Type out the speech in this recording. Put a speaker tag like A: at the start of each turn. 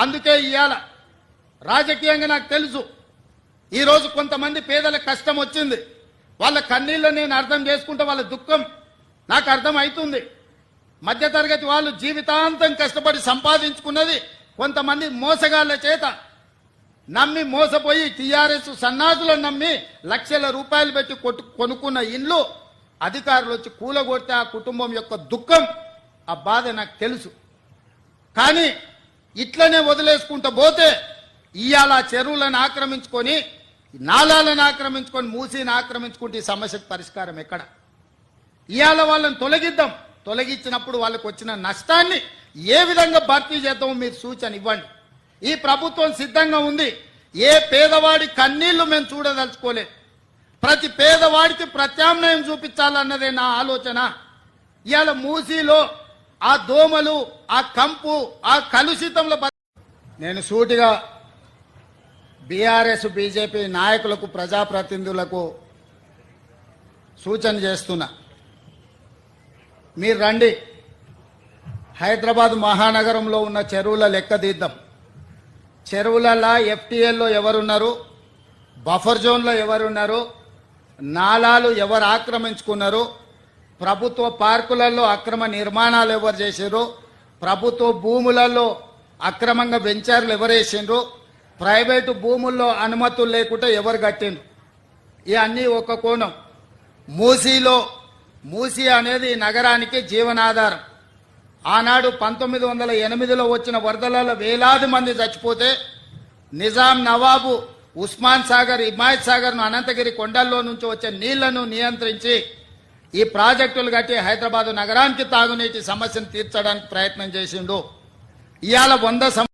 A: అందుకే ఇవాళ రాజకీయంగా నాకు తెలుసు, ఈరోజు కొంతమంది పేదల కష్టం వచ్చింది, వాళ్ళ కన్నీళ్ళు నేను అర్థం చేసుకుంటే వాళ్ళ దుఃఖం నాకు అర్థం అవుతుంది. మధ్యతరగతి వాళ్ళు జీవితాంతం కష్టపడి సంపాదించుకున్నది కొంతమంది మోసగాళ్ల చేత నమ్మి మోసపోయి టీఆర్ఎస్ సన్నాసులను నమ్మి లక్షల రూపాయలు పెట్టి కొనుక్కున్న ఇండ్లు అధికారులు వచ్చి కూలగొడితే ఆ కుటుంబం యొక్క దుఃఖం, ఆ బాధ నాకు తెలుసు. కానీ ఇట్లనే వదిలేసుకుంటూ పోతే ఇవాళ చెరువులను ఆక్రమించుకొని నాలాలను ఆక్రమించుకొని మూసీని ఆక్రమించుకుంటే ఈ సమస్యకు పరిష్కారం ఎక్కడ? ఇవాళ వాళ్ళని తొలగిద్దాం, తొలగించినప్పుడు వాళ్ళకు వచ్చిన నష్టాన్ని ఏ విధంగా భర్తీ చేద్దామో మీరు సూచన ఇవ్వండి. ఈ ప్రభుత్వం సిద్ధంగా ఉంది. ఏ పేదవాడి కన్నీళ్లు మేము చూడదలుచుకోలేదు. ప్రతి పేదవాడికి ప్రత్యామ్నాయం చూపించాలన్నదే నా ఆలోచన. ఇవాళ మూసీలో ఆ దోమలు, ఆ కంపు, ఆ కలుషితంలో నేను సూటిగా బీఆర్ఎస్ బీజేపీ నాయకులకు ప్రజాప్రతినిధులకు సూచన చేస్తున్నా. మీరు రండి, హైదరాబాద్ మహానగరంలో ఉన్న చెరువుల లెక్క తీద్దాం. చెరువులలో ఎఫ్టీఎల్లో ఎవరున్నారు, బఫర్ జోన్లో ఎవరున్నారు, నాలాలు ఎవరు ఆక్రమించుకున్నారు, ప్రభుత్వ పార్కులలో అక్రమ నిర్మాణాలు ఎవరు చేశారు, ప్రభుత్వ భూములలో అక్రమంగా వెంచర్లు ఎవరు వేసిండ్రు, ప్రైవేటు భూముల్లో అనుమతులు లేకుండా ఎవరు కట్టిండ్రు. ఇవన్నీ ఒక కోణం. మూసీ అనేది నగరానికి జీవనాధారం. ఆనాడు 1908లో వచ్చిన వరదలలో వేలాది మంది చచ్చిపోతే నిజాం నవాబు ఉస్మాన్ సాగర్, హిమాయత్ సాగర్ను అనంతగిరి కొండల్లో నుంచి వచ్చే నీళ్లను నియంత్రించి ఈ ప్రాజెక్టులు కట్టి హైదరాబాద్ నగరానికి తాగునీటి సమస్యను తీర్చడానికి ప్రయత్నం చేసిండు. ఇవాళ 100